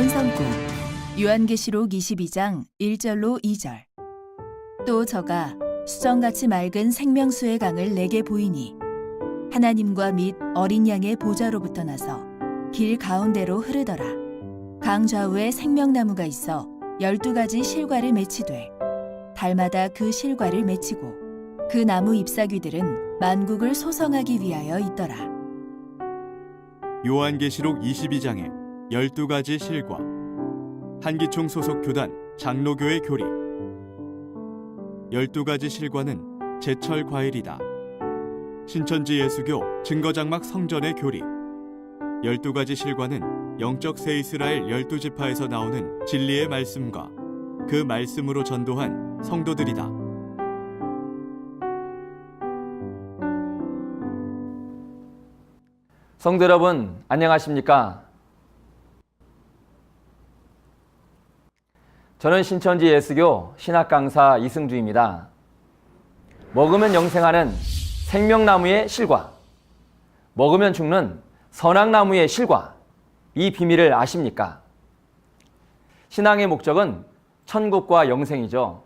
찬성구 요한계시록 22장 1절로 2절. 또 저가 수정같이 맑은 생명수의 강을 내게 보이니 하나님과 및 어린 양의 보좌로부터 나서 길 가운데로 흐르더라. 강 좌우에 생명나무가 있어 12가지 실과를 맺히되 달마다 그 실과를 맺히고 그 나무 잎사귀들은 만국을 소성하기 위하여 있더라. 요한계시록 22장에 12가지 실과, 한기총 소속 교단 장로교의 교리. 12가지 실과는 제철 과일이다. 신천지 예수교 증거장막 성전의 교리. 12가지 실과는 영적 새 이스라엘 12지파에서 나오는 진리의 말씀과 그 말씀으로 전도한 성도들이다. 성도 여러분, 안녕하십니까? 저는 신천지 예수교 신학강사 이승주입니다. 먹으면 영생하는 생명나무의 실과, 먹으면 죽는 선악나무의 실과, 이 비밀을 아십니까? 신앙의 목적은 천국과 영생이죠.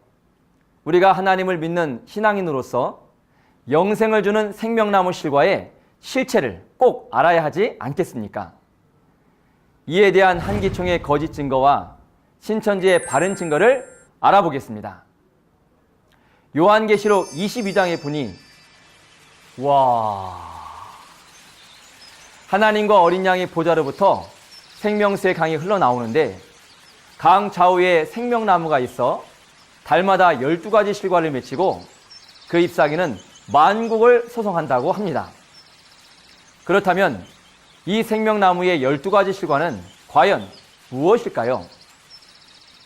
우리가 하나님을 믿는 신앙인으로서 영생을 주는 생명나무 실과의 실체를 꼭 알아야 하지 않겠습니까? 이에 대한 한기총의 거짓 증거와 신천지의 바른 증거를 알아보겠습니다. 요한계시록 22장에 보니 하나님과 어린 양의 보좌로부터 생명수의 강이 흘러나오는데 강 좌우에 생명나무가 있어 달마다 12가지 실과를 맺히고 그 잎사귀는 만국을 소성한다고 합니다. 그렇다면 이 생명나무의 12가지 실과는 과연 무엇일까요?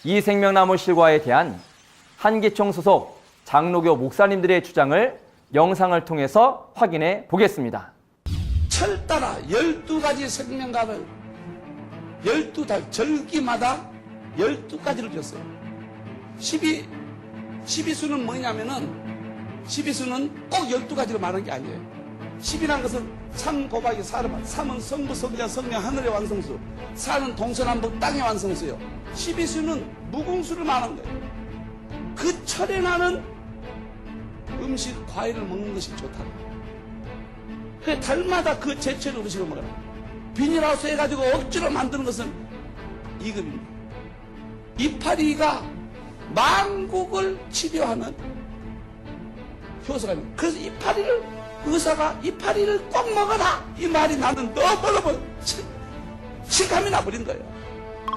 이 생명나무 실과에 대한 한기총 소속 장로교 목사님들의 주장을 영상을 통해서 확인해 보겠습니다. 철 따라 12가지 생명감을 12달 절기마다 12가지를 줬어요. 12수는 뭐냐면은 12수는 꼭 12가지로 말하는 게 아니에요. 10이라는 것은 3 곱하기 4를 3은 성부, 성자, 성령, 하늘의 완성수, 4는 동서남북 땅의 완성수예요. 12수는 무궁수를 말하는 거예요. 그 철에 나는 음식, 과일을 먹는 것이 좋다. 그 달마다 그 제철 음식을 먹어라. 비닐하우스 해가지고 억지로 만드는 것은 이급입니다. 이파리가 만국을 치료하는 효소가 있습니다. 그래서 이파리를 의사가 이파리를 꼭 먹어라 이 말이 나는 너무너무 실감이 나버린 거예요.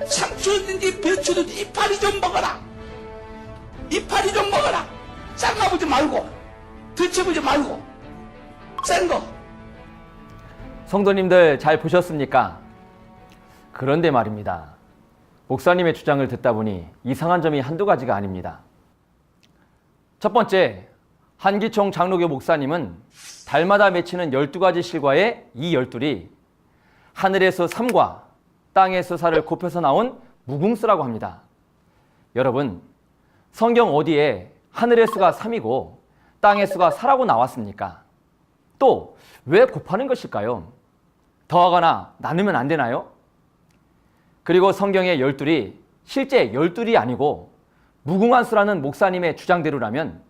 상추든지 배추든지 이파리 좀 먹어라. 이파리 좀 먹어라. 짠가보지 말고 들쳐보지 말고 센 거. 성도님들 잘 보셨습니까? 그런데 말입니다. 목사님의 주장을 듣다 보니 이상한 점이 한두 가지가 아닙니다. 첫 번째, 한기총 장로교 목사님은 달마다 맺히는 12가지 실과의 이 12이 하늘에서 3과 땅에서 4를 곱해서 나온 무궁수라고 합니다. 여러분, 성경 어디에 하늘의 수가 3이고 땅의 수가 4라고 나왔습니까? 또 왜 곱하는 것일까요? 더하거나 나누면 안 되나요? 그리고 성경의 12이 실제 12이 아니고 무궁한 수라는 목사님의 주장대로라면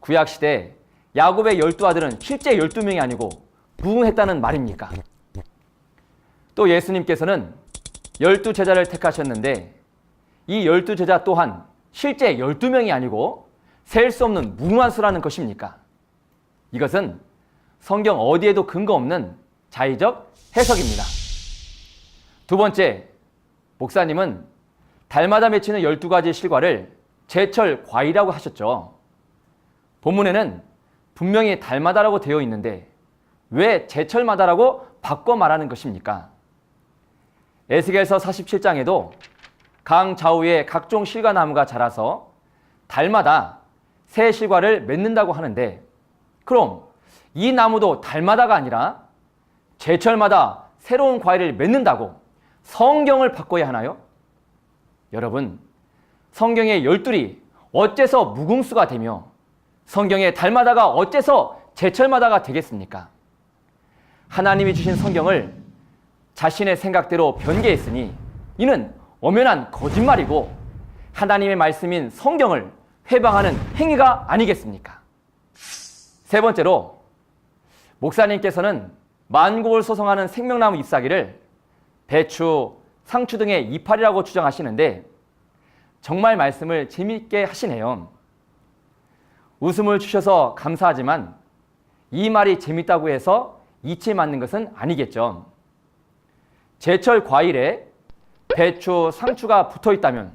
구약시대 야곱의 12아들은 실제 12명이 아니고 무궁했다는 말입니까? 또 예수님께서는 12제자를 택하셨는데 이 12제자 또한 실제 12명이 아니고 셀 수 없는 무궁한 수라는 것입니까? 이것은 성경 어디에도 근거 없는 자의적 해석입니다. 두 번째, 목사님은 달마다 맺히는 12가지 실과를 제철 과일이라고 하셨죠. 본문에는 분명히 달마다라고 되어 있는데 왜 제철마다라고 바꿔 말하는 것입니까? 에스겔서 47장에도 강 좌우에 각종 실과나무가 자라서 달마다 새 실과를 맺는다고 하는데 그럼 이 나무도 달마다가 아니라 제철마다 새로운 과일을 맺는다고 성경을 바꿔야 하나요? 여러분, 성경의 12이 어째서 무궁수가 되며 성경의 달마다가 어째서 제철마다가 되겠습니까? 하나님이 주신 성경을 자신의 생각대로 변개했으니 이는 엄연한 거짓말이고 하나님의 말씀인 성경을 회방하는 행위가 아니겠습니까? 세 번째로, 목사님께서는 만국을 소송하는 생명나무 잎사귀를 배추, 상추 등의 이파리라고 주장하시는데 정말 말씀을 재미있게 하시네요. 웃음을 주셔서 감사하지만 이 말이 재밌다고 해서 이치에 맞는 것은 아니겠죠. 제철 과일에 배추, 상추가 붙어 있다면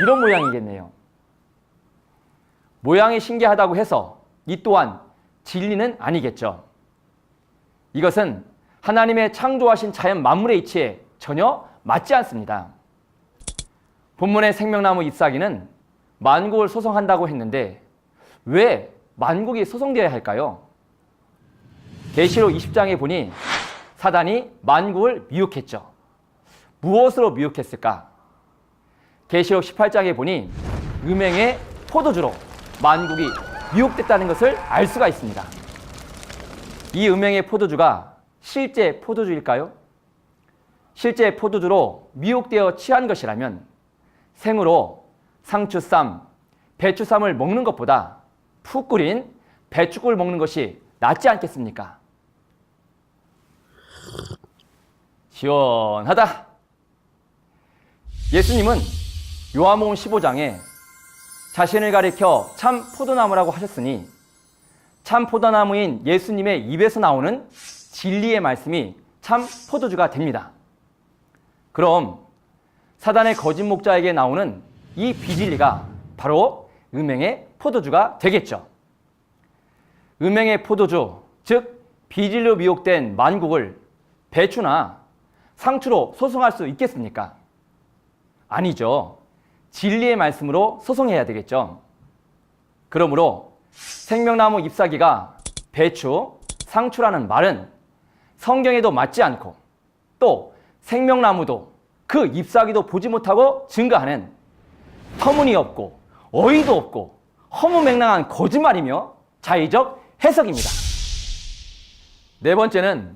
이런 모양이겠네요. 모양이 신기하다고 해서 이 또한 진리는 아니겠죠. 이것은 하나님의 창조하신 자연 만물의 이치에 전혀 맞지 않습니다. 본문의 생명나무 잎사귀는 만국을 소송한다고 했는데 왜 만국이 소송되어야 할까요? 계시록 20장에 보니 사단이 만국을 미혹했죠. 무엇으로 미혹했을까? 계시록 18장에 보니 음행의 포도주로 만국이 미혹됐다는 것을 알 수가 있습니다. 이 음행의 포도주가 실제 포도주일까요? 실제 포도주로 미혹되어 취한 것이라면 생으로 상추쌈, 배추쌈을 먹는 것보다 푹 끓인 배추국을 먹는 것이 낫지 않겠습니까? 시원하다. 예수님은 요한복음 15장에 자신을 가리켜 참 포도나무라고 하셨으니 참 포도나무인 예수님의 입에서 나오는 진리의 말씀이 참 포도주가 됩니다. 그럼 사단의 거짓 목자에게 나오는 이 비진리가 바로 음행의 포도주가 되겠죠. 음행의 포도주, 즉 비진리로 미혹된 만국을 배추나 상추로 소송할 수 있겠습니까? 아니죠. 진리의 말씀으로 소송해야 되겠죠. 그러므로 생명나무 잎사귀가 배추, 상추라는 말은 성경에도 맞지 않고 또 생명나무도 그 잎사귀도 보지 못하고 증거하는 터무니없고 어이도 없고 허무맹랑한 거짓말이며 자의적 해석입니다. 네 번째는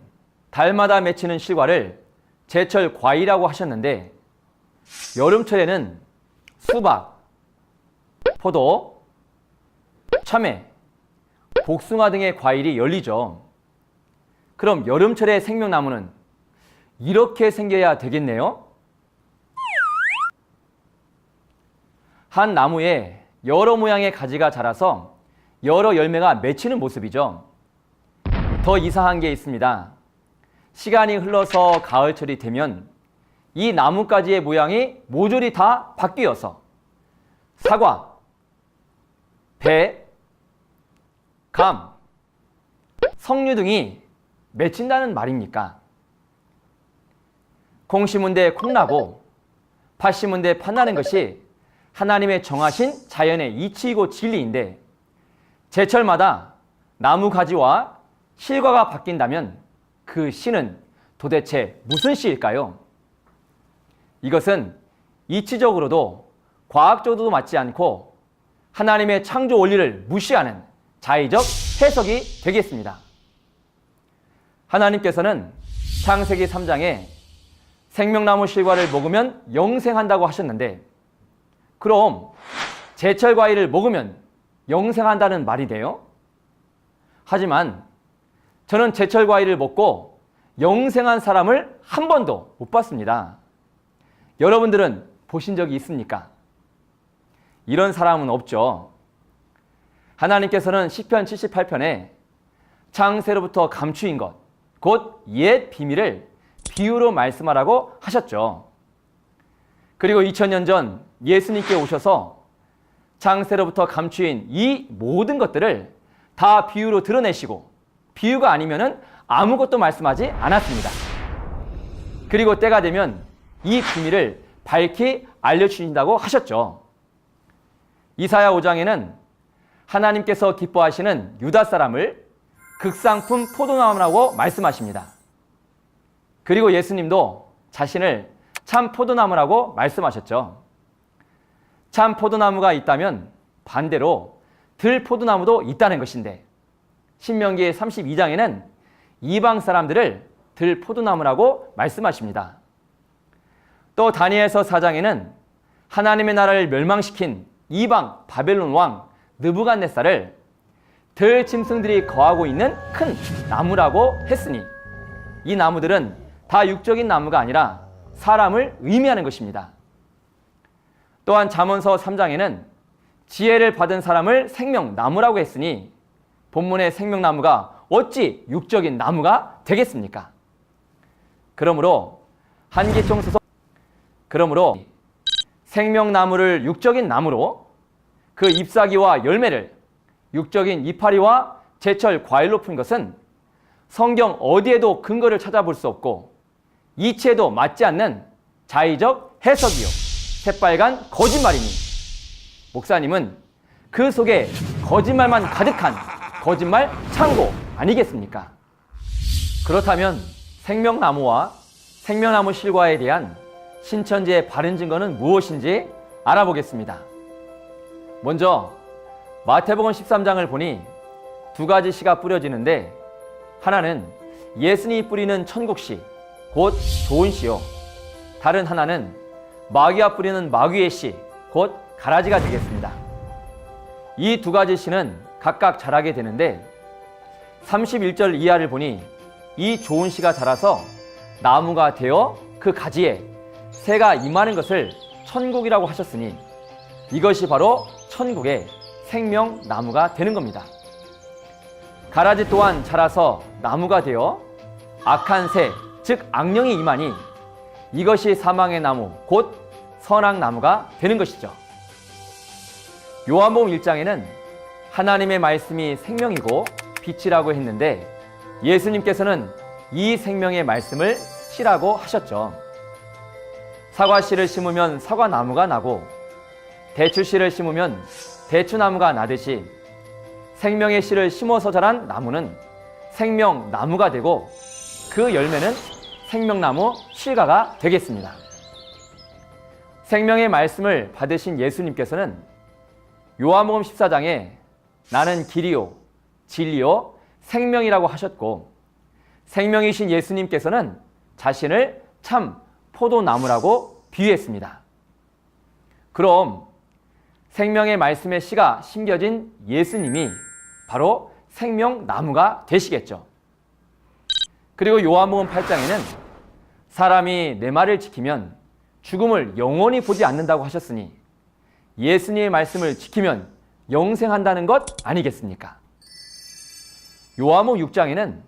달마다 맺히는 실과를 제철 과일이라고 하셨는데 여름철에는 수박, 포도, 참외, 복숭아 등의 과일이 열리죠. 그럼 여름철의 생명나무는 이렇게 생겨야 되겠네요. 한 나무에 여러 모양의 가지가 자라서 여러 열매가 맺히는 모습이죠. 더 이상한 게 있습니다. 시간이 흘러서 가을철이 되면 이 나뭇가지의 모양이 모조리 다 바뀌어서 사과, 배, 감, 석류 등이 맺힌다는 말입니까? 콩 심은 데 콩나고 팥 심은 데 팥나는 것이 하나님의 정하신 자연의 이치이고 진리인데 제철마다 나무 가지와 실과가 바뀐다면 그 씨는 도대체 무슨 씨일까요? 이것은 이치적으로도 과학적으로도 맞지 않고 하나님의 창조 원리를 무시하는 자의적 해석이 되겠습니다. 하나님께서는 창세기 3장에 생명나무 실과를 먹으면 영생한다고 하셨는데 그럼 제철 과일을 먹으면 영생한다는 말이 돼요? 하지만 저는 제철 과일을 먹고 영생한 사람을 한 번도 못 봤습니다. 여러분들은 보신 적이 있습니까? 이런 사람은 없죠. 하나님께서는 시편 78편에 창세로부터 감추인 것, 곧 옛 비밀을 비유로 말씀하라고 하셨죠. 그리고 2000년 전 예수님께 오셔서 창세로부터 감추인 이 모든 것들을 다 비유로 드러내시고 비유가 아니면은 아무것도 말씀하지 않았습니다. 그리고 때가 되면 이 비밀을 밝히 알려주신다고 하셨죠. 이사야 5장에는 하나님께서 기뻐하시는 유다 사람을 극상품 포도나무라고 말씀하십니다. 그리고 예수님도 자신을 참 포도나무라고 말씀하셨죠. 참 포도나무가 있다면 반대로 들 포도나무도 있다는 것인데 신명기 32장에는 이방 사람들을 들 포도나무라고 말씀하십니다. 또 다니엘서 4장에는 하나님의 나라를 멸망시킨 이방 바벨론 왕 느부갓네살을 들짐승들이 거하고 있는 큰 나무라고 했으니 이 나무들은 다 육적인 나무가 아니라 사람을 의미하는 것입니다. 또한 잠언서 3장에는 지혜를 받은 사람을 생명나무라고 했으니 본문의 생명나무가 어찌 육적인 나무가 되겠습니까? 그러므로 생명나무를 육적인 나무로 그 잎사귀와 열매를 육적인 이파리와 제철 과일로 푼 것은 성경 어디에도 근거를 찾아볼 수 없고 이치에도 맞지 않는 자의적 해석이요 새빨간 거짓말이니 목사님은 그 속에 거짓말만 가득한 거짓말 창고 아니겠습니까? 그렇다면 생명나무와 생명나무 실과에 대한 신천지의 바른 증거는 무엇인지 알아보겠습니다. 먼저 마태복음 13장을 보니 두 가지 시가 뿌려지는데 하나는 예수님이 뿌리는 천국시 곧 좋은 시요 다른 하나는 마귀가 뿌리는 마귀의 씨 곧 가라지가 되겠습니다. 이 두 가지 시는 각각 자라게 되는데 31절 이하를 보니 이 좋은 씨가 자라서 나무가 되어 그 가지에 새가 임하는 것을 천국이라고 하셨으니 이것이 바로 천국의 생명나무가 되는 겁니다. 가라지 또한 자라서 나무가 되어 악한 새, 즉 악령이 임하니 이것이 사망의 나무, 곧 선악나무가 되는 것이죠. 요한복음 1장에는 하나님의 말씀이 생명이고 빛이라고 했는데 예수님께서는 이 생명의 말씀을 씨라고 하셨죠. 사과씨를 심으면 사과나무가 나고 대추씨를 심으면 대추나무가 나듯이 생명의 씨를 심어서 자란 나무는 생명나무가 되고 그 열매는 생명나무 실과가 되겠습니다. 생명의 말씀을 받으신 예수님께서는 요한복음 14장에 나는 길이요 진리요 생명이라고 하셨고 생명이신 예수님께서는 자신을 참 포도나무라고 비유했습니다. 그럼 생명의 말씀의 씨가 심겨진 예수님이 바로 생명나무가 되시겠죠. 그리고 요한복음 8장에는 사람이 내 말을 지키면 죽음을 영원히 보지 않는다고 하셨으니 예수님의 말씀을 지키면 영생한다는 것 아니겠습니까? 요한복음 6장에는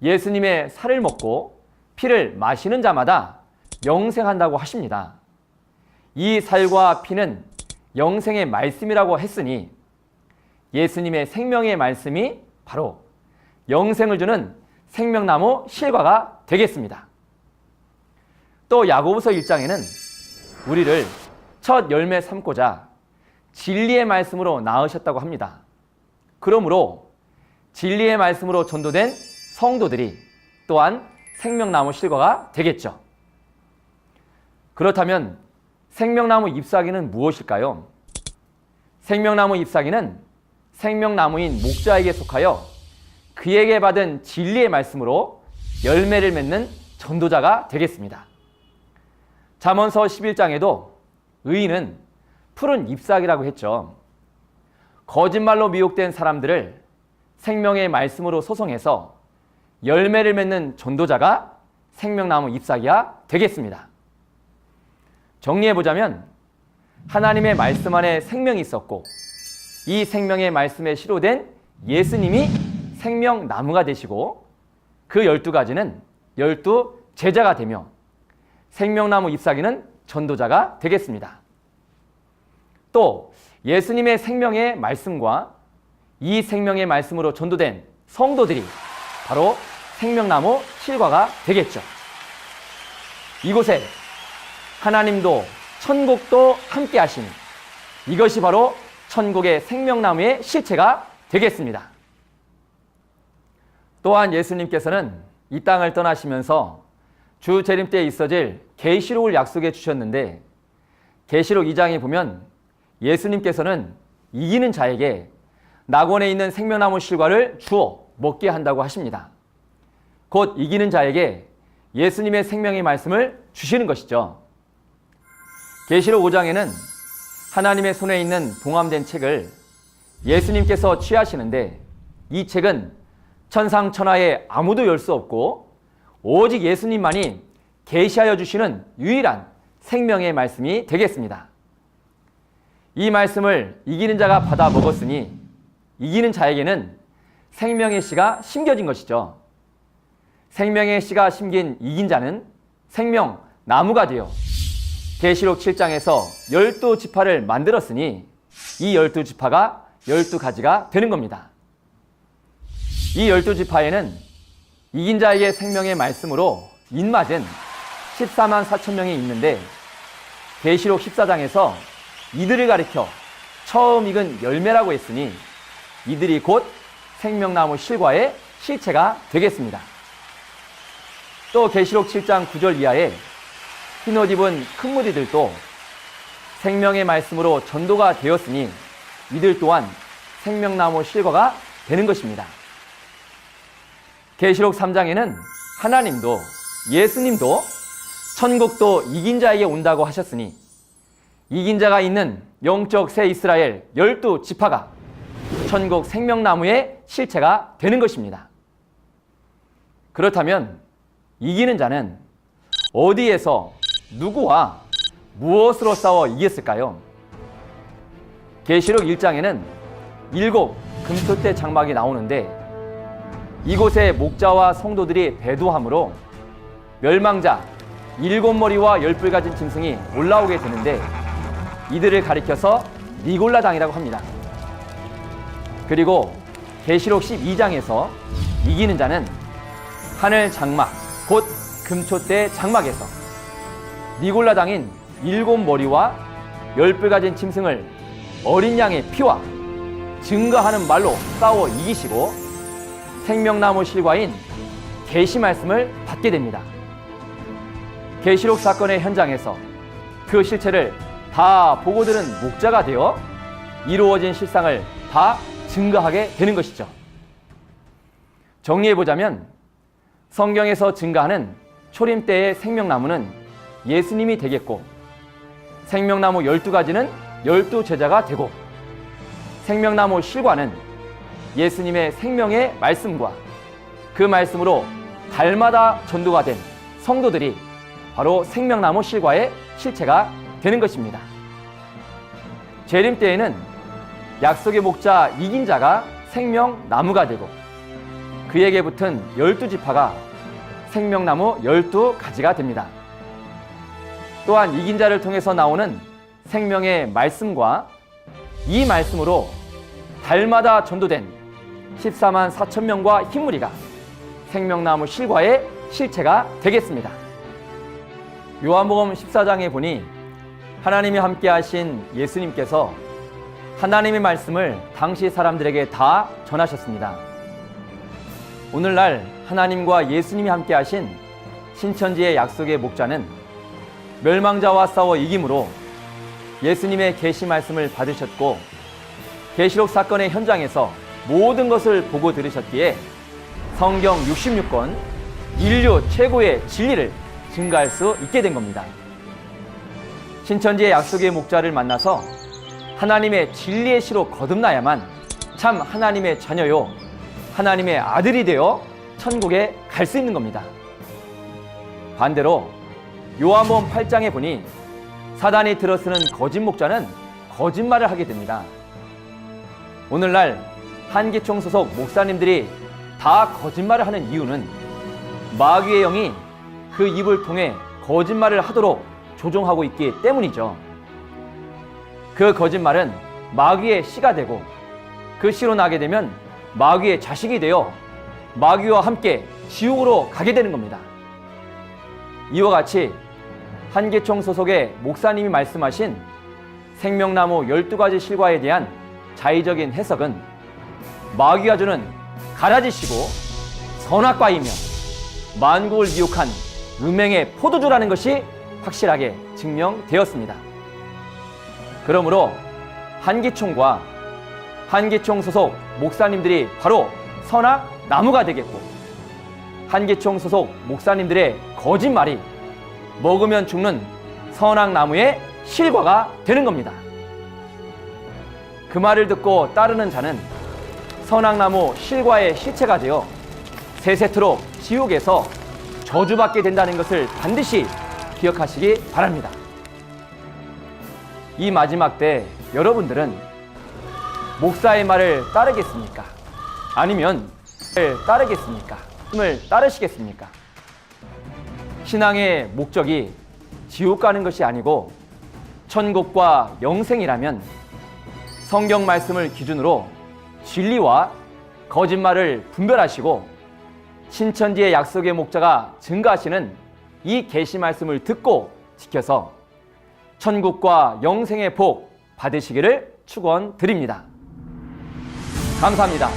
예수님의 살을 먹고 피를 마시는 자마다 영생한다고 하십니다. 이 살과 피는 영생의 말씀이라고 했으니 예수님의 생명의 말씀이 바로 영생을 주는 생명나무 실과가 되겠습니다. 또 야고보서 1장에는 우리를 첫 열매 삼고자 진리의 말씀으로 낳으셨다고 합니다. 그러므로 진리의 말씀으로 전도된 성도들이 또한 생명나무 실과가 되겠죠. 그렇다면 생명나무 잎사귀는 무엇일까요? 생명나무 잎사귀는 생명나무인 목자에게 속하여 그에게 받은 진리의 말씀으로 열매를 맺는 전도자가 되겠습니다. 잠언서 11장에도 의인은 푸른 잎사귀라고 했죠. 거짓말로 미혹된 사람들을 생명의 말씀으로 소송해서 열매를 맺는 전도자가 생명나무 잎사귀가 되겠습니다. 정리해보자면 하나님의 말씀 안에 생명이 있었고 이 생명의 말씀에 시로된 예수님이 생명나무가 되시고 그 12가지는 12제자가 되며 생명나무 잎사귀는 전도자가 되겠습니다. 또 예수님의 생명의 말씀과 이 생명의 말씀으로 전도된 성도들이 바로 생명나무 실과가 되겠죠. 이곳에 하나님도 천국도 함께 하시니 이것이 바로 천국의 생명나무의 실체가 되겠습니다. 또한 예수님께서는 이 땅을 떠나시면서 주 재림 때에 있어질 계시록을 약속해 주셨는데 계시록 2장에 보면 예수님께서는 이기는 자에게 낙원에 있는 생명나무 실과를 주어 먹게 한다고 하십니다. 곧 이기는 자에게 예수님의 생명의 말씀을 주시는 것이죠. 계시록 5장에는 하나님의 손에 있는 봉함된 책을 예수님께서 취하시는데, 이 책은 천상천하에 아무도 열 수 없고 오직 예수님만이 계시하여 주시는 유일한 생명의 말씀이 되겠습니다. 이 말씀을 이기는 자가 받아 먹었으니 이기는 자에게는 생명의 씨가 심겨진 것이죠. 생명의 씨가 심긴 이긴 자는 생명 나무가 되어 계시록 7장에서 12지파를 만들었으니 이 12지파가 12가지가 되는 겁니다. 이 12지파에는 이긴 자에게 생명의 말씀으로 입맞은 14만 4천 명이 있는데, 계시록 14장에서 이들을 가리켜 처음 익은 열매라고 했으니 이들이 곧 생명나무 실과의 실체가 되겠습니다. 또 계시록 7장 9절 이하에 흰옷 입은 큰 무리들도 생명의 말씀으로 전도가 되었으니 이들 또한 생명나무 실과가 되는 것입니다. 계시록 3장에는 하나님도 예수님도 천국도 이긴 자에게 온다고 하셨으니 이긴 자가 있는 영적 새 이스라엘 12지파가 천국 생명나무의 실체가 되는 것입니다. 그렇다면 이기는 자는 어디에서 누구와 무엇으로 싸워 이겼을까요? 계시록 1장에는 7 금토대 장막이 나오는데, 이곳에 목자와 성도들이 배도함으로 멸망자 7머리와 10뿔 가진 짐승이 올라오게 되는데, 이들을 가리켜서 니골라당이라고 합니다. 그리고 계시록 12장에서 이기는 자는 하늘 장막 곧 금토대 장막에서 니골라당인 7머리와 10뿔 가진 짐승을 어린 양의 피와 증거하는 말로 싸워 이기시고 생명나무 실과인 계시 말씀을 받게 됩니다. 계시록 사건의 현장에서 그 실체를 다 보고 들은 목자가 되어 이루어진 실상을 다 증거하게 되는 것이죠. 정리해보자면 성경에서 증거하는 초림 때의 생명나무는 예수님이 되겠고, 생명나무 12가지는 12제자가 되고, 생명나무 실과는 예수님의 생명의 말씀과 그 말씀으로 달마다 전도가 된 성도들이 바로 생명나무 실과의 실체가 되는 것입니다. 재림 때에는 약속의 목자 이긴 자가 생명나무가 되고, 그에게 붙은 12지파가 생명나무 12가지가 됩니다. 또한 이긴 자를 통해서 나오는 생명의 말씀과 이 말씀으로 달마다 전도된 14만 4천 명과 흰무리가 생명나무 실과의 실체가 되겠습니다. 요한복음 14장에 보니 하나님이 함께 하신 예수님께서 하나님의 말씀을 당시 사람들에게 다 전하셨습니다. 오늘날 하나님과 예수님이 함께 하신 신천지의 약속의 목자는 멸망자와 싸워 이김으로 예수님의 계시 말씀을 받으셨고, 계시록 사건의 현장에서 모든 것을 보고 들으셨기에 성경 66권 인류 최고의 진리를 증거할 수 있게 된 겁니다. 신천지의 약속의 목자를 만나서 하나님의 진리의 시로 거듭나야만 참 하나님의 자녀요, 하나님의 아들이 되어 천국에 갈 수 있는 겁니다. 반대로 요한복음 8장에 보니 사단이 들어쓰는 거짓 목자는 거짓말을 하게 됩니다. 오늘날 한기총 소속 목사님들이 다 거짓말을 하는 이유는 마귀의 영이 그 입을 통해 거짓말을 하도록 조종하고 있기 때문이죠. 그 거짓말은 마귀의 씨가 되고, 그 씨로 나게 되면 마귀의 자식이 되어 마귀와 함께 지옥으로 가게 되는 겁니다. 이와 같이 한기총 소속의 목사님이 말씀하신 생명나무 12가지 실과에 대한 자의적인 해석은 마귀가 주는 가라지시고 선악과이며 만국을 미혹한 음행의 포도주라는 것이 확실하게 증명되었습니다. 그러므로 한기총과 한기총 소속 목사님들이 바로 선악나무가 되겠고, 한기총 소속 목사님들의 거짓말이 먹으면 죽는 선악나무의 실과가 되는 겁니다. 그 말을 듣고 따르는 자는 선악나무 실과의 실체가 되어 세세토록 지옥에서 저주받게 된다는 것을 반드시 기억하시기 바랍니다. 이 마지막 때 여러분들은 목사의 말을 따르겠습니까? 아니면 따르겠습니까? 힘을 따르시겠습니까? 신앙의 목적이 지옥 가는 것이 아니고 천국과 영생이라면 성경 말씀을 기준으로 진리와 거짓말을 분별하시고 신천지의 약속의 목자가 증거하시는 이 계시 말씀을 듣고 지켜서 천국과 영생의 복 받으시기를 축원드립니다. 감사합니다.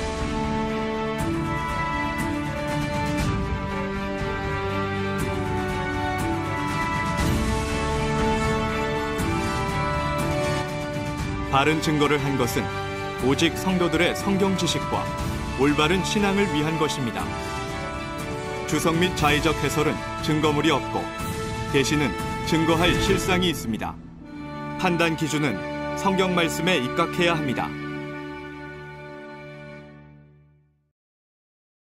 바른 증거를 한 것은 오직 성도들의 성경 지식과 올바른 신앙을 위한 것입니다. 주석 및 자의적 해설은 증거물이 없고 계시는 증거할 실상이 있습니다. 판단 기준은 성경 말씀에 입각해야 합니다.